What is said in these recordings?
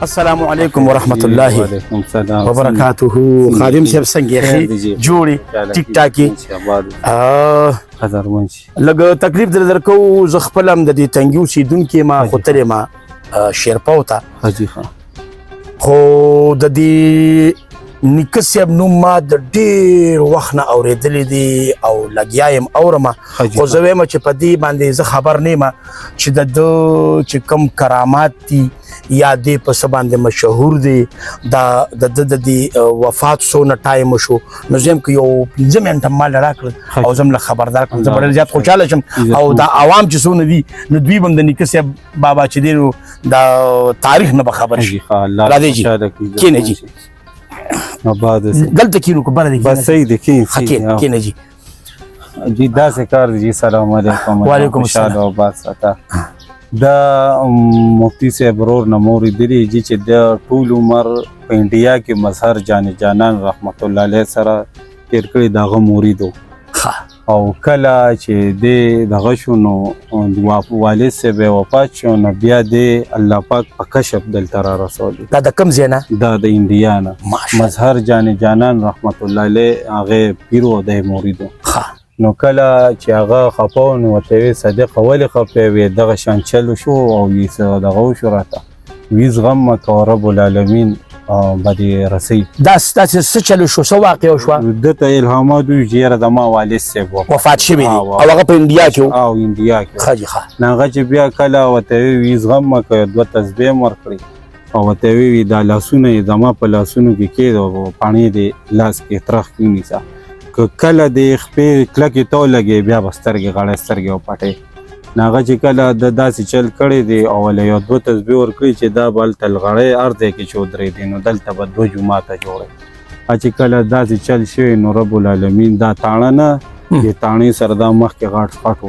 السلام علیکم ورحمۃ اللہ وبرکاتہ. خادم صاحب څنګه یې جوړي ټیک ټاکي لږ تکلیف درکو زه خپل هم د دې تنګي اوسېدونکي ما خو تلې ما شیرپاو ته خو د دې نیکه صاحب نوم ما د ډېر وخت نه اورېدلی دی او لګیا یم اورمه خو زه وایم چې په دې باندې زه خبر نه یم چې د ده چې کوم کرامات دي یا دې په څه باندې مشهور دی د ده د دې وفات څونه ټایم وشو نو زه یم که یو 5 منټه ما له راکړل او زه هم له خبردار کړم زه به ډېر زیات خوشحاله شم او دا عوام چې څونه دي نو دوی به هم د نیکه صاحب بابا چې دی نو د تاریخ نه به خبر شي. راځئ جي کښېنئ جي دلته کینو که بره دی بس صحیح دی کینه جی جی داسې کار دی جی سلام علیکم وعلیکم السلام او باد ساته دا مفتی صاحب ورور نه مو اورېدلي جي چې د ټول عمر په انډیا کې مظهر جانان رحمت الله علیه سره تېر کړی د هغه مرید و او کله چې دی دغه شو نو والد صاحب وفات شو نو بیا دی الله پاک په کشف دلته را رسولي. دا د کوم ځای نه؟ دا د انډیا نه مظهر جانان رحمت الله علیه هغې پیر و دی مرید و نو کله چې هغه خفه و نو ورته ویې صدیقه ولې خفه وې دغه شان چل وشو او دغه وشو راته وي زغم مه کوه رب العالمین به دې رسوي. دا ستاسې څه چلو شو څه واقع وشوه؟ ده ته الهامات وي چې یاره زما والد صاحب وفات شوي دي او هغه په انډیا کې و او انډیا کې ښه جي ښه نو هغه چې بیا کله ورته وي زغم مه کوه 2 تسبیح هم ورکړي او ورته وي دا لاسونه یې زما په لاسونو کې کېږده او پاڼې دې لاس کې ترخ کې ونیسه که کله دې خپې کلکې ته ولګې بیا به سترګې غړی سترګې وپټې نو هغه چې کله د داسې چل کړی دی او یو 2 تسبیح ورکړي چې دا به هلته لغړی هر ځای کې چې ودرېدی نو دلته به 2 جوماته جوړی چې کله داسې چل شوی نو رب العالمین دا تاڼه نه دې تاڼې سره دا مخکې غټ خټ و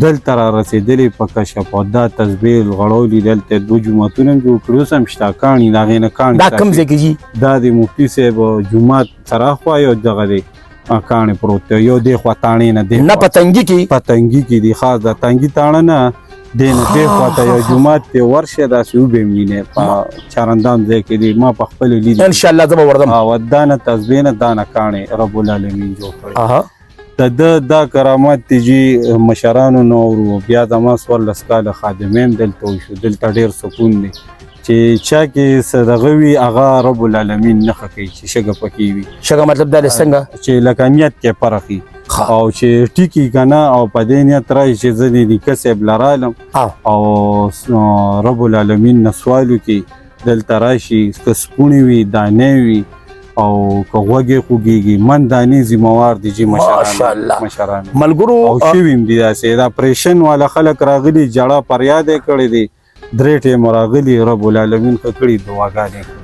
دلته را رسېدلې په کشف او دا تسبیح غړولي دلته 2 جوماتونه هم جوړ کړي اوس هم شته کاڼي د هغې نه کاڼي دا کوم ځای کې جي؟ دا د مفتي صاحب جومات سره خوا یو دغه دی کاڼې پروت دی یو دې خوا تاڼې نه نه په تنګي کې په تنګي کې دي خاص دا تنګي تاڼه نه دې نه دې خوا ته یو جومات دی ورشه داسې وبې هم وینې په چارندام ځای کې دي ما په خپلې لیدي انشاءالله زه به ورځم او دا نه تسبیح نه دا نه کاڼې رب العالمین جوړ کړی د ده دا کرامات دي جي مشرانو نه اورو بیا زما 14 کاله خادمې هم دلته وشو دلته ډېر سکون دی چې چا کې څه دغه وي هغه رب العالمین نښه کوي چې شګه پکې وي شګه مطلب دا دی څنګه چې لکه نیت کې فرق وي او چې ټیکي که نه او په دې نیت راشي چې زه د نیکه صاحب له رالم او رب العالمین نه سوال وکړي دلته راشي که سپوڼې وي دانې وي او که غوږې خوږېږي من دانې ذمهوار دي چې مشران ملګرو او شوي هم دي داسې دا اپریشن والا خلک راغلي جړه فریاد یې کړی دی 3 ټیم راغلي رب العالمین ښه کړي دعاګانې کړي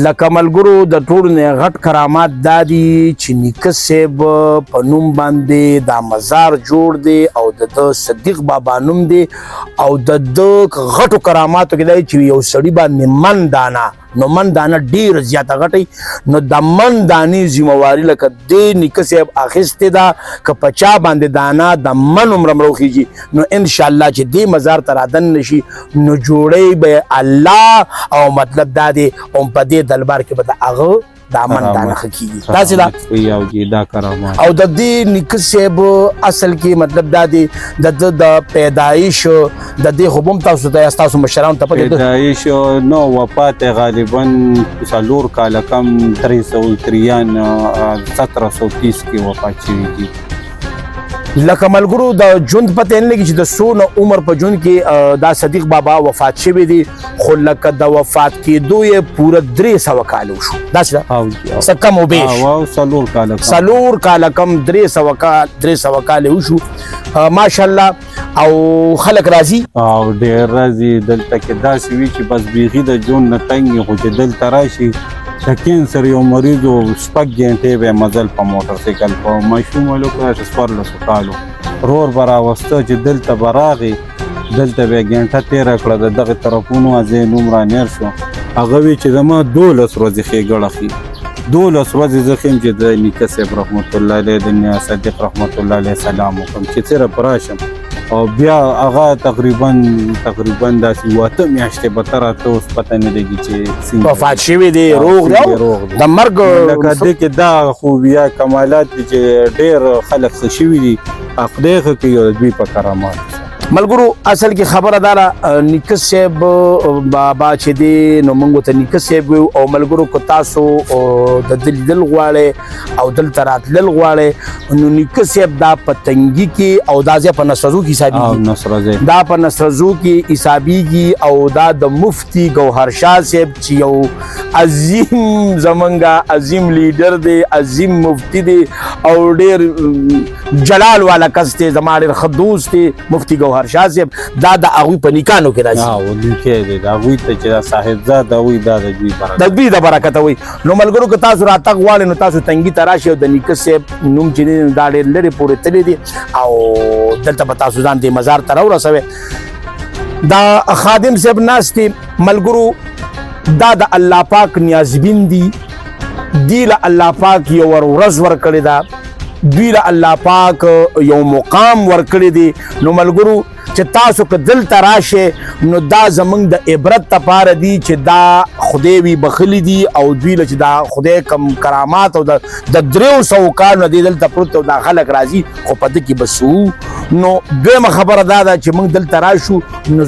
لکه ملګرو د ټولو نه غټ کرامات دا دي چې نیکه صاحب په نوم باندې دا مزار جوړ دی او د ده صدیق بابا نوم دی او د ده غټو کراماتو کې دا چې یو سړي باندې من دانه نو من دانه ډېر زیاته غټی نو د من دانې ذمهواري لکه دې نیکه صاحب اخیستې ده که په چا باندې دانه د من عمره مروخیږي نو انشاءالله چې دې مزار ته رادن نشي نو جوړی به الله او مطلب دا دی او په دې دلبار کې به د هغه دا من دانه ښه کېږي داسې ده او د دې نیکه صاحب اصل کې مطلب دا دی د ده د پیدایش د دې خو به هم تاسو ته ستاسو مشرانو ته پکې پیدایش نو وفات غالبا 4 کاله کم 1730 کې وفات شوي دي. لکه ملګرو د ژوند پته نه لګي چې د څونه عمر په ژوند کې دا صدیق بابا وفات شوی دی خو لکه د وفات کېدو یې پوره 300 کاله وشو داسې ده څه کم و بیش 4 کاله کم 300 کاله وشو ماشاءالله او خلک راځي او ډېر راځي دلته کې داسې وي چې بس بیخي د ژوند نه تنګ خو چې دلته راشي د کینسر یو مریض و 6 ګنټې به مزل په موټر سایکل په ماشوم ولکه 14 کالو رور به راوسته چې دلته به راغی دلته به ګنټه تېره کړه د دغې طرفونو ځای نوم رانیر شو هغه وی چې زما 12 ورځې ښېګړه ښي 12 ورځې زه ښیم چې د نیکه صاحب رحمت الله علیه د صدیق رحمت الله علیه سلام وکړم چې څېره په راشم او بیا هغه تقریبا داسې 8 میاشتې به تر ته اوس پته نه لګي چې څنګه وفات شوی دی، روغ دی، د مرګ لکه دې کې دا خوبیا کمالات دي چې ډېر خلک ښه شوي دي، خدای ښه کوي او دوی په کرامات. ملګرو اصل کې خبره داره نیکه صاحب بابا چې دی نو موږ ته نیکه صاحب ویو او ملګرو کو تاسو د دل غواړئ او دلته راتلل غواړئ نو نیکه صاحب دا په تنګي کې او دا ځای په نسرزو کې حسابېږي، دا په نسرزو کې حسابېږي او دا د مفتي ګوهر شاه صاحب چې یو عظیم زمونږه عظیم لیډر دی، عظیم مفتی دی او ډېر جلال والا کس دی، زما ډېر ښه دوست دی مفتی ګوهر شاه صاحب. دا د هغوی په نکانو کې راځي، هغوی ته چې صاحبزاده وي دا د دوی د برکته وي. نو ملګرو که تاسو راتګ غواړئ نو تاسو تنګي ته راشئ او د نیکه صاحب نوم چې دی دا ډېر لرې پورې تللی دی او دلته به تاسو ځان دې مزار ته راورسوئ. دا خادم صاحب ناست دی ملګرو، دا د الله پاک نیازبین دي، دی له الله پاک یو ورځ ورکړې ده، دوی له الله پاک یو مقام ورکړی دی. نو ملګرو چې تاسو که دلته راشئ نو دا زمونږ د عبرت دپاره دي چې دا خدای وي بخلي دي او دوی له چې دا خدای کم کرامات او د 300 کال نه دی دلته پروت او دا خلک راځي خو په ده کې بس وو. نو دویمه خبره دا ده چې موږ دلته راشو نو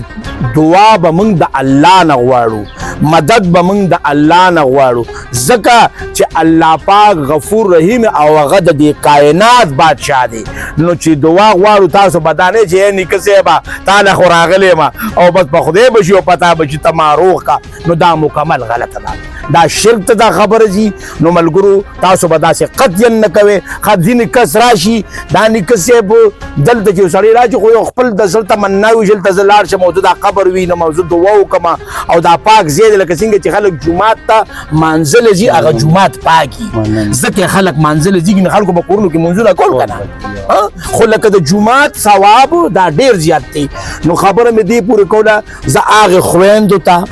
دعا به موږ د الله نه غواړو، مدد به موږ د الله نه غواړو، ځکه چې الله پاک غفور رحیم او هغه د دې کائنات بادشاه دی. نو چې دعا غواړو تاسو به دا نه چې نیکه صاحبه تا نه خو راغلی یم او بس په خدای به شي او پتا به چې ته ما روغ کا، نو دا مکمل غلطه ده، دا شرک ته دا خبره ځي. نو ملګرو تاسو به داسې قطعا نه کوئ. ځینې کس راشي دا نیکه صاحب دلته چې یو سړی راشي خو یو خپل د زړه تمنا وي چې دلته زه لاړ شم او دا قبر وي نو زه دعا وکړم او دا پاک ځای دی، لکه څنګه چې خلک جومات ته مانځله ځي هغه جومات پاکي، ځکه خلک مانځله ځي نو خلکو به کورونو کې منځونه کول که نه، خو لکه د جومات ثواب دا ډېر زیات دی. نو خبره مې دې پورې کوله زه هغې خویندو ته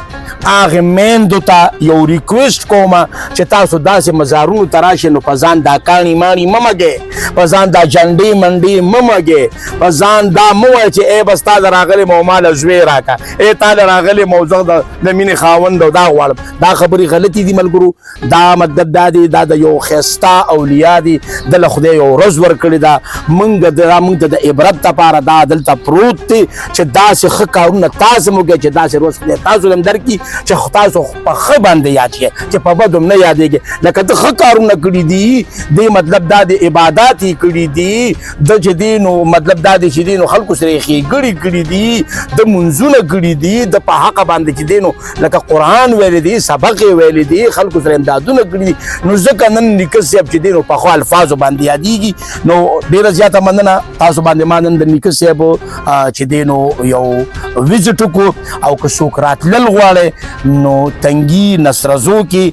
هغې میندو ته یو ریکویسټ کوم چې تاسو داسې مزارونو ته راشئ نو په ځان دا کاڼي ماڼي مه مږئ، په ځان دا جنډې منډې مه مږئ، په ځان دا مه وایه چې ای بس تا له راغلی مو ما له زوی راکړه، ای تا له راغلی مو زه د مینې خاوند او دا غواړم. دا خبرې غلطې دي ملګرو. دا مطلب دا دی دا د یو ښایسته اولیا دي، دله خدای یو ورځ ورکړې ده، موږ ته د عبرت دپاره دا دلته پروت دی چې داسې ښه کارونه تاسو هم وکړئ چې داسې روز خدای تاسو هم درکړي چې تاسو په ښه باندې یاد شئ چې په بد هم نه یادېږي. لکه ته ښه کارونه کړي دي دې مطلب دا د عبادات یې کړي دي، د چې دی نو مطلب دا دی چې دی نو خلکو سره یې ښېګړې کړي دي، د منځونه کړي دي، د په حقه باندې چې دی نو لکه قرآن ویلی دی، سبق یې ویلی دی، خلکو سره امدادونه کړي دي. نو ځکه نن نیکه صاحب چې دی نو پخو الفاظو باندې یادېږي. نو ډېره زیاته مننه تاسو باندې ما نن د نیکه صاحب چې دی نو یو وزټ وکړو او که څوک راتلل غواړئ نو تنګي نسرزو کې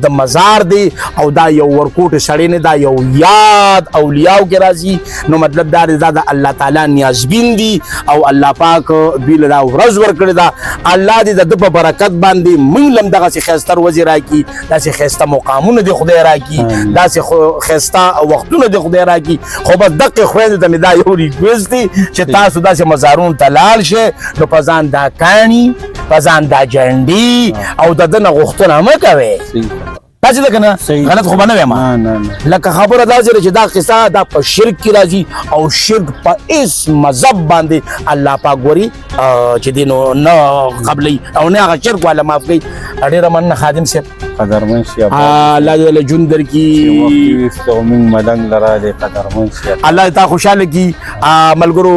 د مزار دی او دا یو ورکوټ سړی نه، دا یو یاد اولیاو کې راځي. نو مطلب دا دی دا د الله تعالی نیازبین دي او الله پاک دوی له دا ورځ ورکړې ده. الله دې د ده په برکت باندې موږ له هم دغسې ښایسته ورځې راکړي، داسې ښایسته مقامونه دې خدای راکړي، داسې ښایسته وختونه دې خدای راکړي. خو بس دقې خویندو ته مې دا یو ریکویسټ دی چې تاسو داسې مزارونو ته لاړ شئ نو په ځان دا کاڼي، په ځان دا جنډې او د ده نه غوښتنه مه کوئ. داسې ده که نه؟ غلط خو به نه ویم. لکه خبره داسې ده چې دا قصه دا په شرک کې راځي او شرک په هېڅ مذهب باندې الله پاک ګوري چې دی نو نه قبلوي او نه هغه شرک والا معاف کوي. ډېره مننه خادم صاحب، قدرمن شي، الله دې له ژوند درکړي، الله دې تا خوشحاله کړي. ملګرو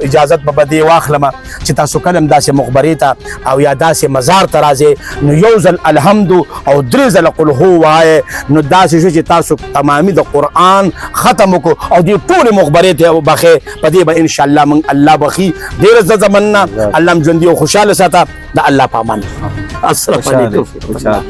اجازت به دې واخلم چې تاسو کله هم داسې مخبرې ته او یا داسې مزار ته راځئ نو یو ځل الحمد او 3 ځله قل هو وایئ نو داسې شو چې تاسو تمامي د قرآن ختم وکړو او دې ټولې مخبرې ته بخې په دې به انشاءالله موږ الله بخي. ډېره زه مننه، الله م ژوندي او خوشحاله ساته. د الله په امان. السلام علیکم.